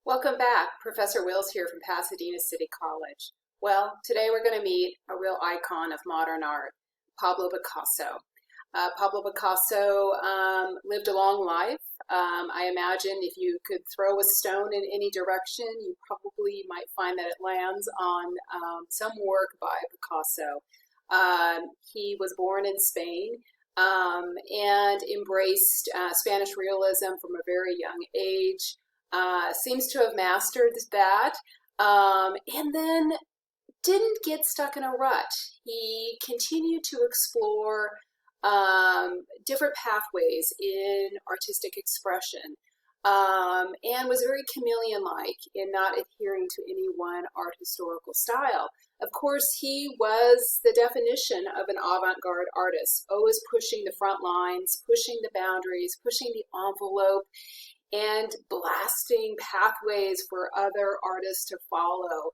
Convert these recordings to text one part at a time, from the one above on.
Welcome back. Professor Wills here from Pasadena City College. Well, today we're going to meet a real icon of modern art, Pablo Picasso. Pablo Picasso lived a long life. I imagine if you could throw a stone in any direction, you probably might find that it lands on some work by Picasso. He was born in Spain and embraced Spanish realism from a very young age. Seems to have mastered that, and then didn't get stuck in a rut. He continued to explore different pathways in artistic expression, and was very chameleon-like in not adhering to any one art historical style. Of course, he was the definition of an avant-garde artist, always pushing the front lines, pushing the boundaries, pushing the envelope, and blasting pathways for other artists to follow.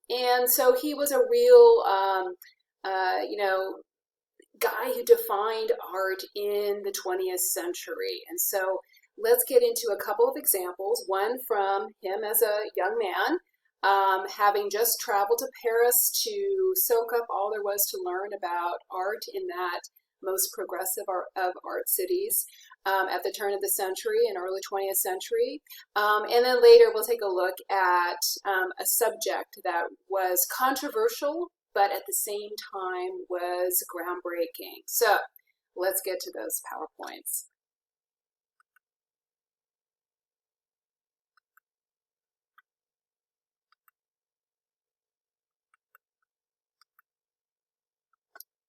And so he was a real, guy who defined art in the 20th century. And so let's get into a couple of examples. One from him as a young man, having just traveled to Paris to soak up all there was to learn about art in that most progressive of art cities at the turn of the century and early 20th century. And then later we'll take a look at a subject that was controversial, but at the same time was groundbreaking. So let's get to those PowerPoints.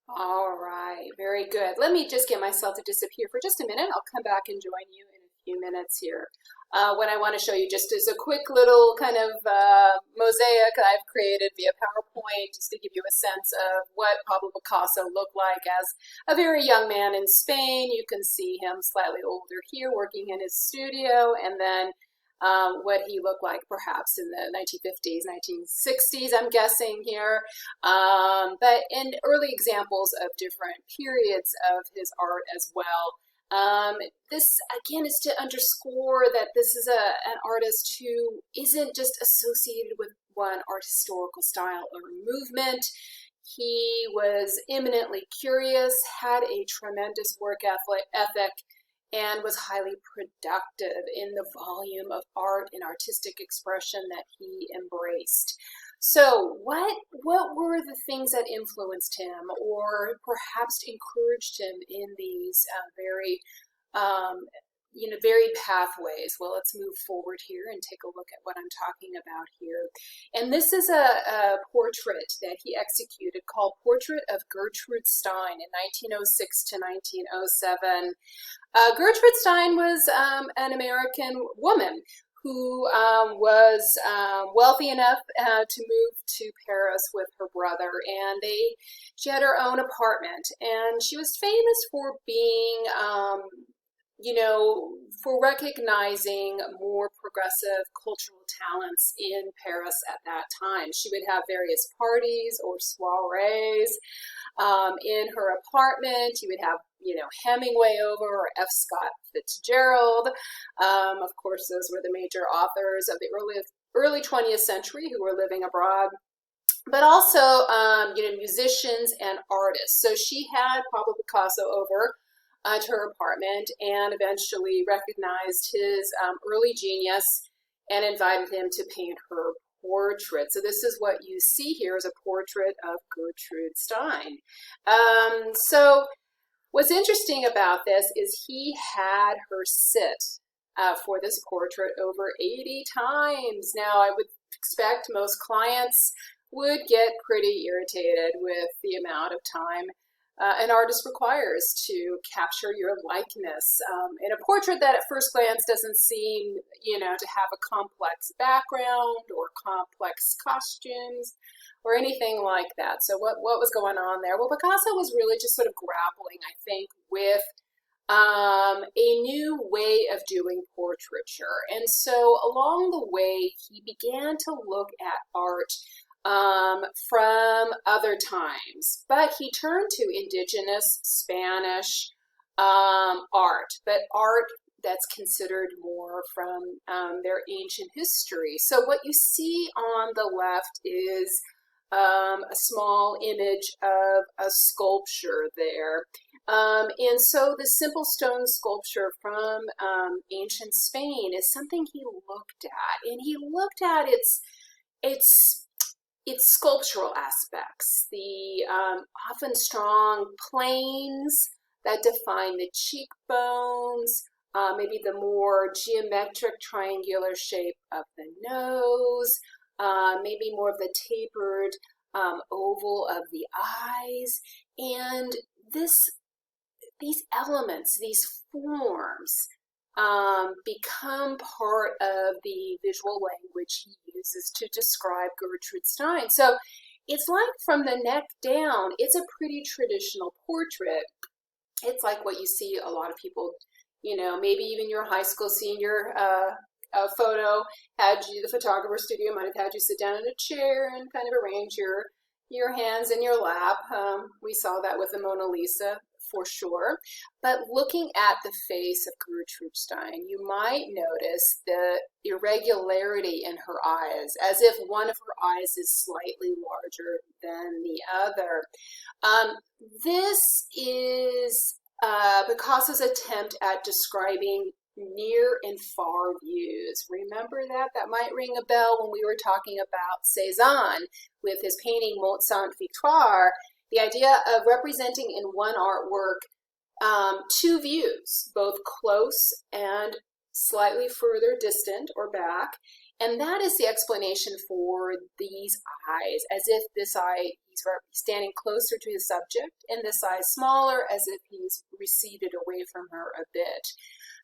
All right, very good. Let me just get myself to disappear for just a minute. I'll come back and join you in a few minutes here. What I want to show you just is a quick little kind of mosaic I've created via PowerPoint just to give you a sense of what Pablo Picasso looked like as a very young man in Spain. You can see him slightly older here working in his studio, and then what he looked like perhaps in the 1950s, 1960s, I'm guessing here. But in early examples of different periods of his art as well. This, again, is to underscore that this is an artist who isn't just associated with one art historical style or movement. He was eminently curious, had a tremendous work ethic, and was highly productive in the volume of art and artistic expression that he embraced. So what were the things that influenced him or perhaps encouraged him in these varied pathways? Well, let's move forward here and take a look at what I'm talking about here. And this is a portrait that he executed called Portrait of Gertrude Stein in 1906 to 1907. Gertrude Stein was an American woman who was wealthy enough to move to Paris with her brother, and she had her own apartment, and she was famous for being for recognizing more progressive cultural talents in Paris at that time. She would have various parties or soirees in her apartment. You would have, Hemingway over, or F. Scott Fitzgerald. Of course, those were the major authors of the early 20th century who were living abroad, but also, musicians and artists. So she had Pablo Picasso over to her apartment and eventually recognized his early genius and invited him to paint her portrait. So this is what you see here is a portrait of Gertrude Stein. So what's interesting about this is he had her sit for this portrait over 80 times. Now, I would expect most clients would get pretty irritated with the amount of time an artist requires to capture your likeness in a portrait that at first glance doesn't seem, to have a complex background or complex costumes or anything like that. So what was going on there? Well, Picasso was really just sort of grappling, I think, with a new way of doing portraiture. And so along the way, he began to look at art from other times, but he turned to indigenous Spanish art, but art that's considered more from their ancient history. So what you see on the left is a small image of a sculpture there. And so the simple stone sculpture from ancient Spain is something he looked at, and he looked at its sculptural aspects, the often strong planes that define the cheekbones, maybe the more geometric triangular shape of the nose, maybe more of the tapered oval of the eyes, and these elements, these forms, become part of the visual language he uses to describe Gertrude Stein. So it's like from the neck down, it's a pretty traditional portrait. It's like what you see a lot of people, maybe even your high school senior photo had you, the photographer studio might have had you sit down in a chair and kind of arrange your hands in your lap. We saw that with the Mona Lisa for sure. But looking at the face of Gertrude Stein, you might notice the irregularity in her eyes, as if one of her eyes is slightly larger than the other. This is Picasso's attempt at describing near and far views. Remember that? That might ring a bell when we were talking about Cézanne with his painting Mont Sainte-Victoire, the idea of representing in one artwork two views, both close and slightly further distant or back. And that is the explanation for these eyes, as if this eye, he's standing closer to his subject, and this eye is smaller, as if he's receded away from her a bit.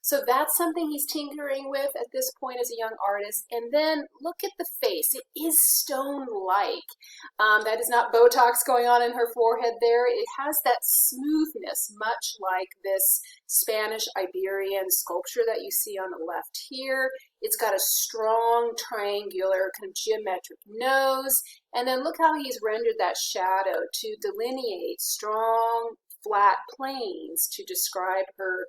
So that's something he's tinkering with at this point as a young artist. And then look at the face. It is stone-like. That is not Botox going on in her forehead there. It has that smoothness, much like this Spanish Iberian sculpture that you see on the left here. It's got a strong, triangular, kind of geometric nose. And then look how he's rendered that shadow to delineate strong, flat planes to describe her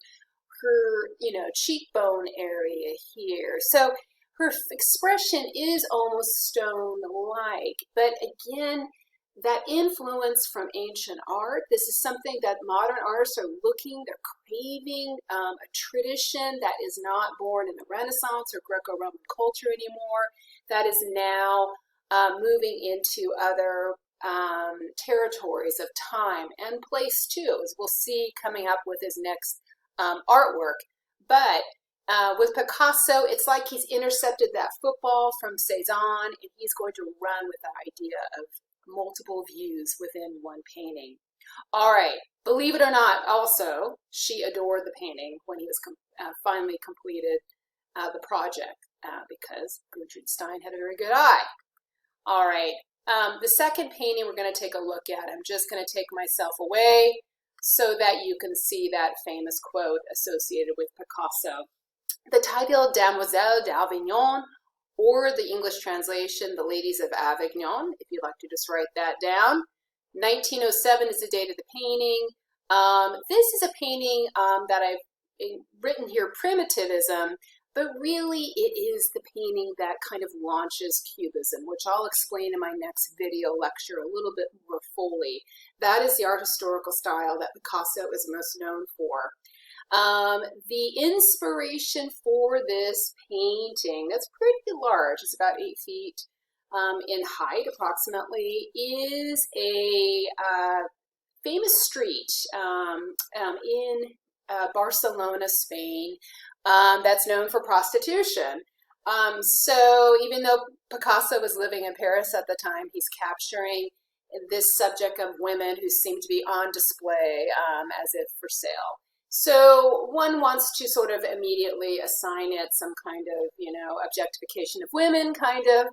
cheekbone area here. So her expression is almost stone-like, but again, that influence from ancient art, this is something that modern artists are looking, they're craving, a tradition that is not born in the Renaissance or Greco-Roman culture anymore, that is now moving into other territories of time and place too, as we'll see coming up with his next artwork. But with Picasso, it's like he's intercepted that football from Cézanne, and he's going to run with the idea of multiple views within one painting. All right, believe it or not, also, she adored the painting when he was finally completed the project, because Gertrude Stein had a very good eye. All right, the second painting we're going to take a look at, I'm just going to take myself away so that you can see that famous quote associated with Picasso. The title, Demoiselles d'Avignon, or the English translation, The Ladies of Avignon, if you'd like to just write that down. 1907 is the date of the painting. This is a painting that I've written here, Primitivism, but really it is the painting that kind of launches Cubism, which I'll explain in my next video lecture a little bit more fully. That is the art historical style that Picasso is most known for. The inspiration for this painting, that's pretty large, it's about 8 feet in height approximately, is a famous street in Barcelona, Spain, that's known for prostitution. So even though Picasso was living in Paris at the time, he's capturing this subject of women who seem to be on display as if for sale. So one wants to sort of immediately assign it some kind of, objectification of women kind of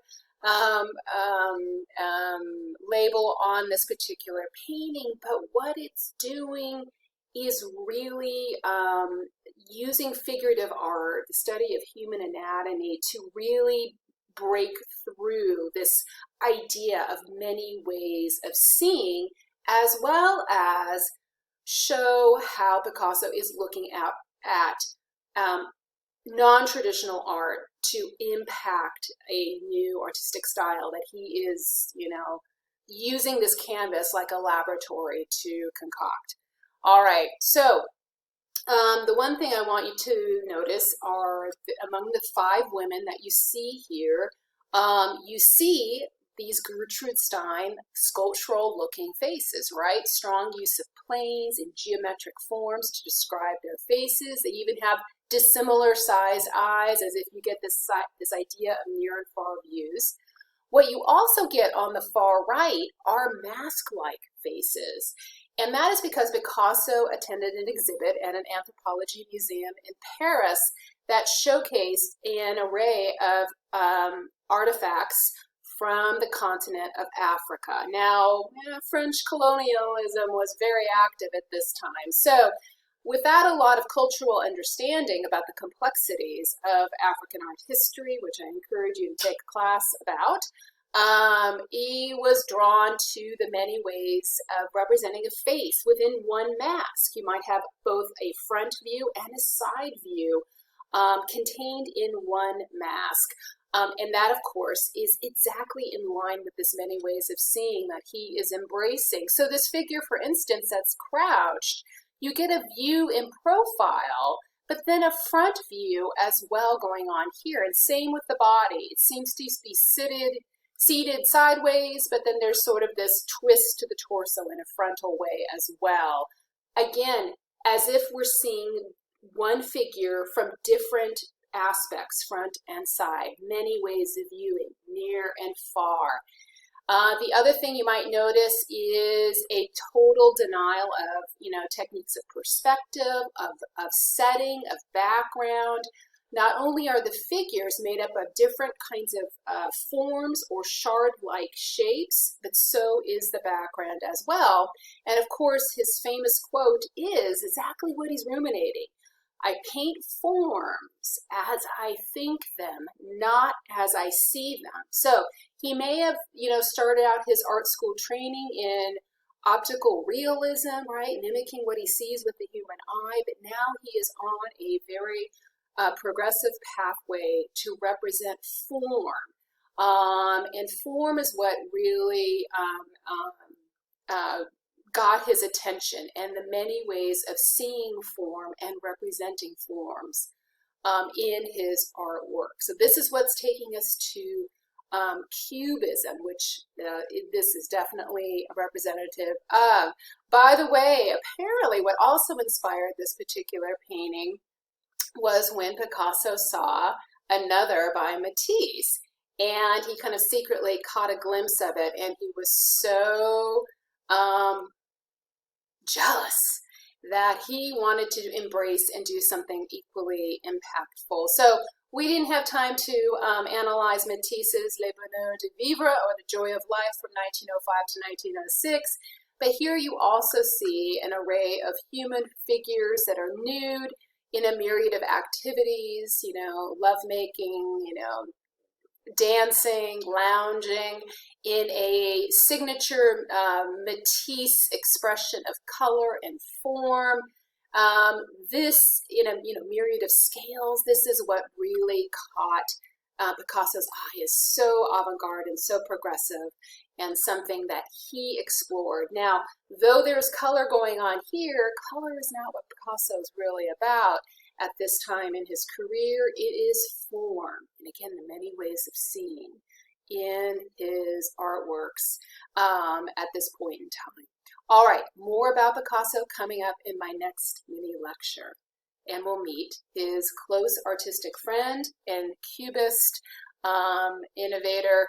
label on this particular painting. But what it's doing is really using figurative art, the study of human anatomy, to really break through this idea of many ways of seeing, as well as show how Picasso is looking at um, non-traditional art to impact a new artistic style that he is, using this canvas like a laboratory to concoct. All right, so the one thing I want you to notice are among the 5 women that you see here, you see these Gertrude Stein sculptural looking faces, right? Strong use of planes and geometric forms to describe their faces. They even have dissimilar sized eyes, as if you get this idea of near and far views. What you also get on the far right are mask-like faces. And that is because Picasso attended an exhibit at an anthropology museum in Paris that showcased an array of artifacts from the continent of Africa. Now, French colonialism was very active at this time. So without a lot of cultural understanding about the complexities of African art history, which I encourage you to take a class about, he was drawn to the many ways of representing a face within one mask. You might have both a front view and a side view contained in one mask. And that, of course, is exactly in line with this many ways of seeing that he is embracing. So this figure, for instance, that's crouched, you get a view in profile, but then a front view as well going on here. And same with the body. It seems to be seated sideways, but then there's sort of this twist to the torso in a frontal way as well. Again, as if we're seeing one figure from different aspects, front and side, many ways of viewing, near and far. The other thing you might notice is a total denial of, techniques of perspective, of setting, of background. Not only are the figures made up of different kinds of forms or shard-like shapes, but so is the background as well. And of course, his famous quote is exactly what he's ruminating. I paint forms as I think them, not as I see them. So he may have, started out his art school training in optical realism, right, mimicking what he sees with the human eye, but now he is on a very progressive pathway to represent form. And form is what really got his attention, and the many ways of seeing form and representing forms in his artwork. So this is what's taking us to Cubism, which this is definitely a representative of. By the way, apparently what also inspired this particular painting was when Picasso saw another by Matisse, and he kind of secretly caught a glimpse of it, and he was so jealous that he wanted to embrace and do something equally impactful. So we didn't have time to analyze Matisse's Le Bonheur de Vivre, or The Joy of Life, from 1905 to 1906, but here you also see an array of human figures that are nude in a myriad of activities, lovemaking, dancing, lounging, in a signature Matisse expression of color and form. This, in a myriad of scales, this is what really caught Picasso's eye. Is so avant-garde and so progressive, and something that he explored. Now, though there's color going on here, color is not what Picasso is really about at this time in his career. It is form, and again, the many ways of seeing in his artworks at this point in time. All right, more about Picasso coming up in my next mini lecture. And we'll meet his close artistic friend and Cubist innovator,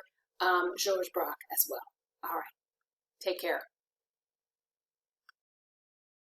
Georges Braque, as well. All right, take care.